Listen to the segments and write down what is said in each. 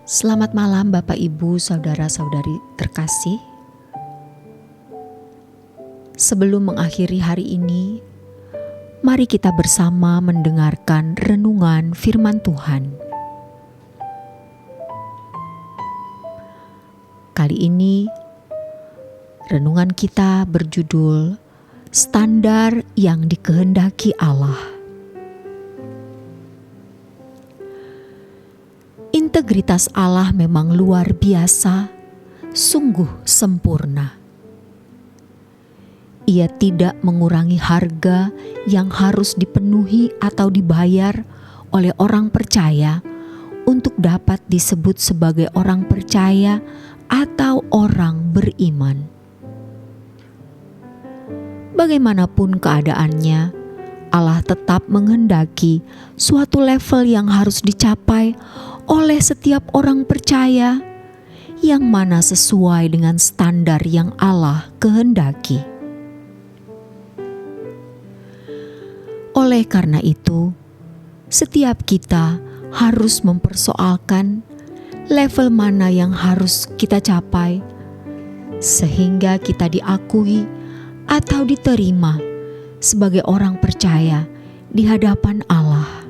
Selamat malam Bapak Ibu Saudara-saudari terkasih. Sebelum mengakhiri hari ini, mari kita bersama mendengarkan renungan firman Tuhan. Kali ini, renungan kita berjudul Standar yang Dikehendaki Allah. Integritas Allah memang luar biasa, sungguh sempurna. Ia tidak mengurangi harga yang harus dipenuhi atau dibayar oleh orang percaya untuk dapat disebut sebagai orang percaya atau orang beriman. Bagaimanapun keadaannya, Allah tetap menghendaki suatu level yang harus dicapai oleh setiap orang percaya, yang mana sesuai dengan standar yang Allah kehendaki. Oleh karena itu, setiap kita harus mempersoalkan level mana yang harus kita capai, sehingga kita diakui atau diterima sebagai orang percaya di hadapan Allah.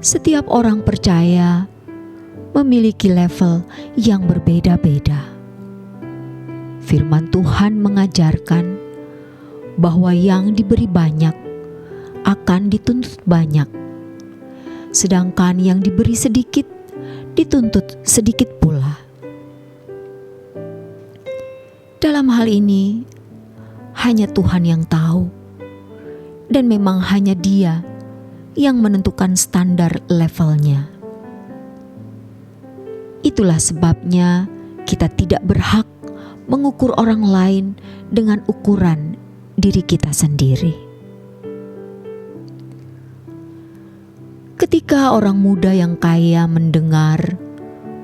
Setiap orang percaya memiliki level yang berbeda-beda. Firman Tuhan mengajarkan bahwa yang diberi banyak akan dituntut banyak, sedangkan yang diberi sedikit dituntut sedikit pula. Dalam hal ini, hanya Tuhan yang tahu, dan memang hanya Dia yang menentukan standar levelnya. Itulah sebabnya kita tidak berhak mengukur orang lain dengan ukuran diri kita sendiri. Ketika orang muda yang kaya mendengar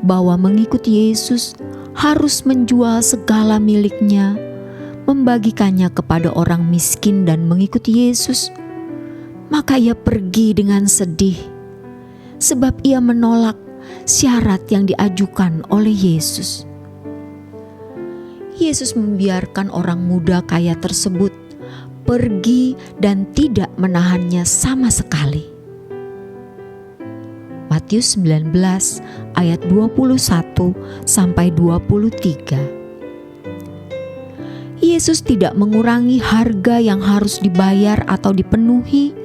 bahwa mengikuti Yesus harus menjual segala miliknya, membagikannya kepada orang miskin dan mengikuti Yesus, maka ia pergi dengan sedih, sebab ia menolak syarat yang diajukan oleh Yesus. Yesus membiarkan orang muda kaya tersebut pergi dan tidak menahannya sama sekali. Matius 19 ayat 21 sampai 23. Yesus tidak mengurangi harga yang harus dibayar atau dipenuhi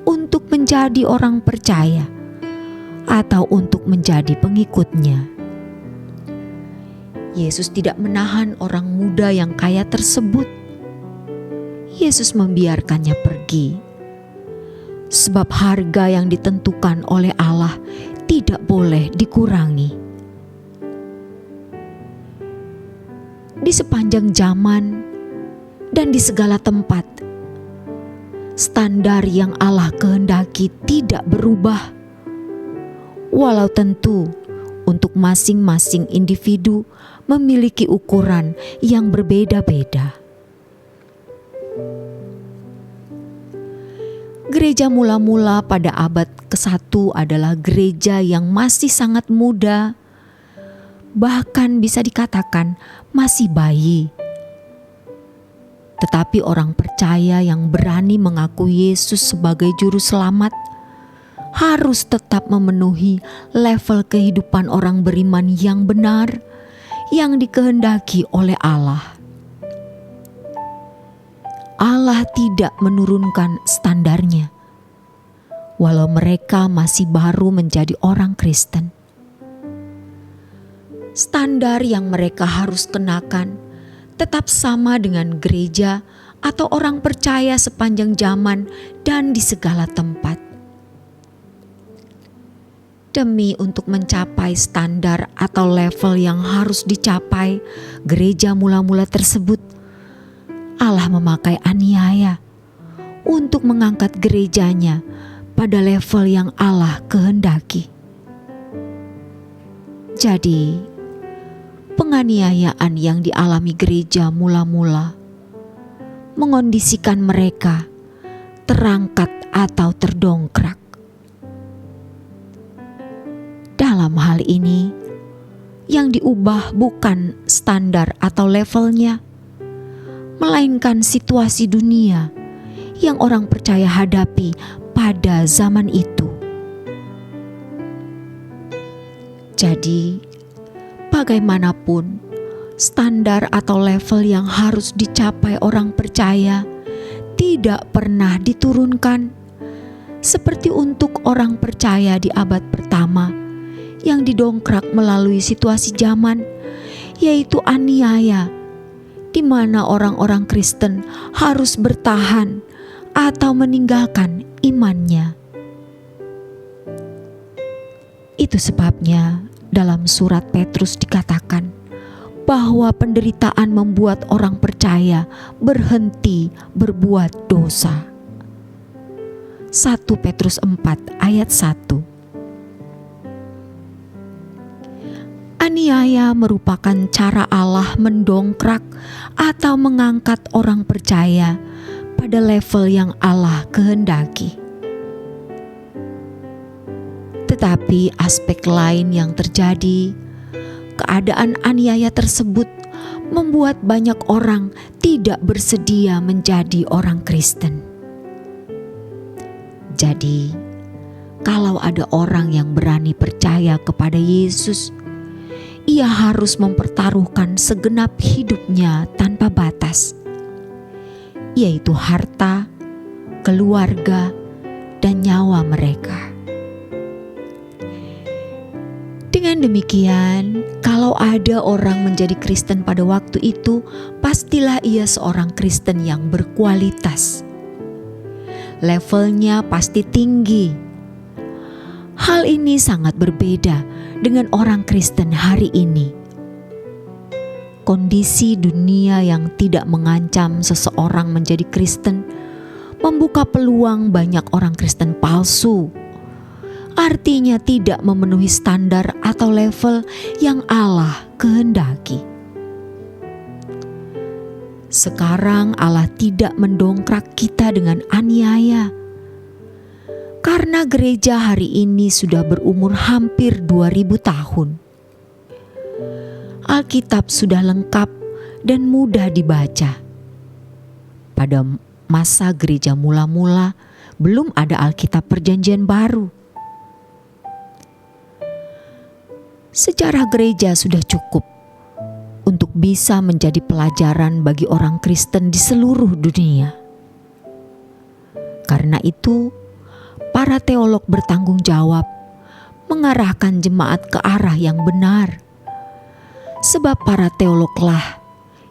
untuk menjadi orang percaya atau untuk menjadi pengikutnya. Yesus tidak menahan orang muda yang kaya tersebut. Yesus membiarkannya pergi, sebab harga yang ditentukan oleh Allah tidak boleh dikurangi. Di sepanjang zaman dan di segala tempat, standar yang Allah kehendaki tidak berubah. Walau tentu untuk masing-masing individu memiliki ukuran yang berbeda-beda. Gereja mula-mula pada abad ke-1 adalah gereja yang masih sangat muda, bahkan bisa dikatakan masih bayi. Tetapi orang percaya yang berani mengaku Yesus sebagai juru selamat harus tetap memenuhi level kehidupan orang beriman yang benar yang dikehendaki oleh Allah. Allah tidak menurunkan standarnya, walau mereka masih baru menjadi orang Kristen. Standar yang mereka harus kenakan tetap sama dengan gereja atau orang percaya sepanjang zaman dan di segala tempat. Demi untuk mencapai standar atau level yang harus dicapai gereja mula-mula tersebut, Allah memakai aniaya untuk mengangkat gerejanya pada level yang Allah kehendaki. Jadi, penganiayaan yang dialami gereja mula-mula mengondisikan mereka terangkat atau terdongkrak. dalam hal ini, yang diubah bukan standar atau levelnya, melainkan situasi dunia yang orang percaya hadapi pada zaman itu. Jadi, bagaimanapun standar atau level yang harus dicapai orang percaya tidak pernah diturunkan, seperti untuk orang percaya di abad pertama yang didongkrak melalui situasi zaman, yaitu aniaya, di mana orang-orang Kristen harus bertahan atau meninggalkan imannya. Itu sebabnya dalam surat Petrus dikatakan bahwa penderitaan membuat orang percaya berhenti berbuat dosa. 1 Petrus 4 ayat 1. Aniaya merupakan cara Allah mendongkrak atau mengangkat orang percaya pada level yang Allah kehendaki. Tetapi aspek lain yang terjadi, keadaan aniaya tersebut membuat banyak orang tidak bersedia menjadi orang Kristen. Jadi, kalau ada orang yang berani percaya kepada Yesus, ia harus mempertaruhkan segenap hidupnya tanpa batas, yaitu harta, keluarga, dan nyawa mereka. Dengan demikian, kalau ada orang menjadi Kristen pada waktu itu, pastilah ia seorang Kristen yang berkualitas. Levelnya pasti tinggi. Hal ini sangat berbeda dengan orang Kristen hari ini. Kondisi dunia yang tidak mengancam seseorang menjadi Kristen membuka peluang banyak orang Kristen palsu. Artinya tidak memenuhi standar atau level yang Allah kehendaki. Sekarang Allah tidak mendongkrak kita dengan aniaya, karena gereja hari ini sudah berumur hampir 2000 tahun. Alkitab sudah lengkap dan mudah dibaca. Pada masa gereja mula-mula belum ada Alkitab Perjanjian Baru. Sejarah gereja sudah cukup untuk bisa menjadi pelajaran bagi orang Kristen di seluruh dunia. Karena itu, para teolog bertanggung jawab mengarahkan jemaat ke arah yang benar. Sebab para teologlah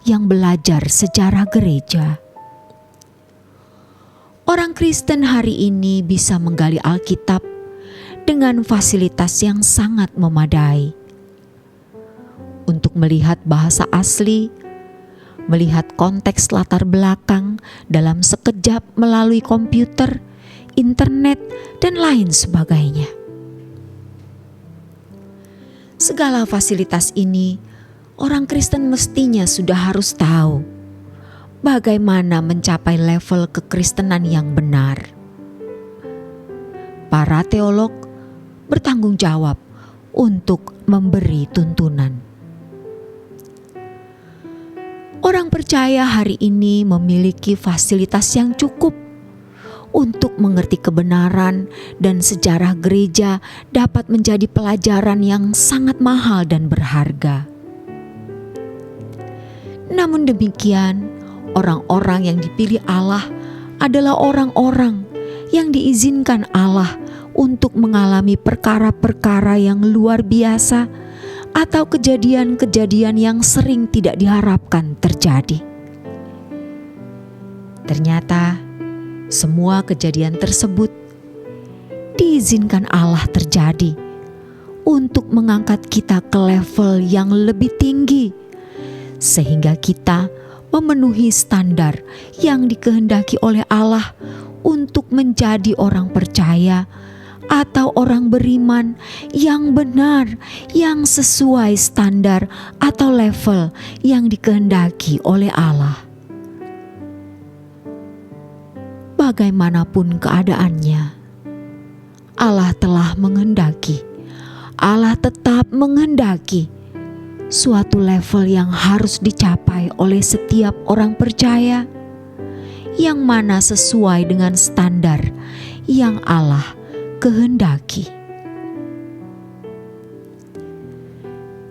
yang belajar sejarah gereja. Orang Kristen hari ini bisa menggali Alkitab dengan fasilitas yang sangat memadai untuk melihat bahasa asli, melihat konteks latar belakang dalam sekejap melalui komputer, internet, dan lain sebagainya. Segala fasilitas ini orang Kristen mestinya sudah harus tahu bagaimana mencapai level kekristenan yang benar. Para teolog bertanggung jawab untuk memberi tuntunan. Orang percaya hari ini memiliki fasilitas yang cukup untuk mengerti kebenaran, dan sejarah gereja dapat menjadi pelajaran yang sangat mahal dan berharga. Namun demikian, orang-orang yang dipilih Allah adalah orang-orang yang diizinkan Allah untuk mengalami perkara-perkara yang luar biasa atau kejadian-kejadian yang sering tidak diharapkan terjadi. Ternyata semua kejadian tersebut diizinkan Allah terjadi untuk mengangkat kita ke level yang lebih tinggi, sehingga kita memenuhi standar yang dikehendaki oleh Allah untuk menjadi orang percaya atau orang beriman yang benar, yang sesuai standar atau level yang dikehendaki oleh Allah. Bagaimanapun keadaannya, Allah telah menghendaki Allah tetap menghendaki suatu level yang harus dicapai oleh setiap orang percaya, yang mana sesuai dengan standar yang Allah kehendaki.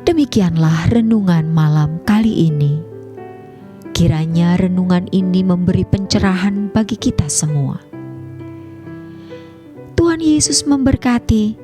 Demikianlah renungan malam kali ini. Kiranya renungan ini memberi pencerahan bagi kita semua. Tuhan Yesus memberkati.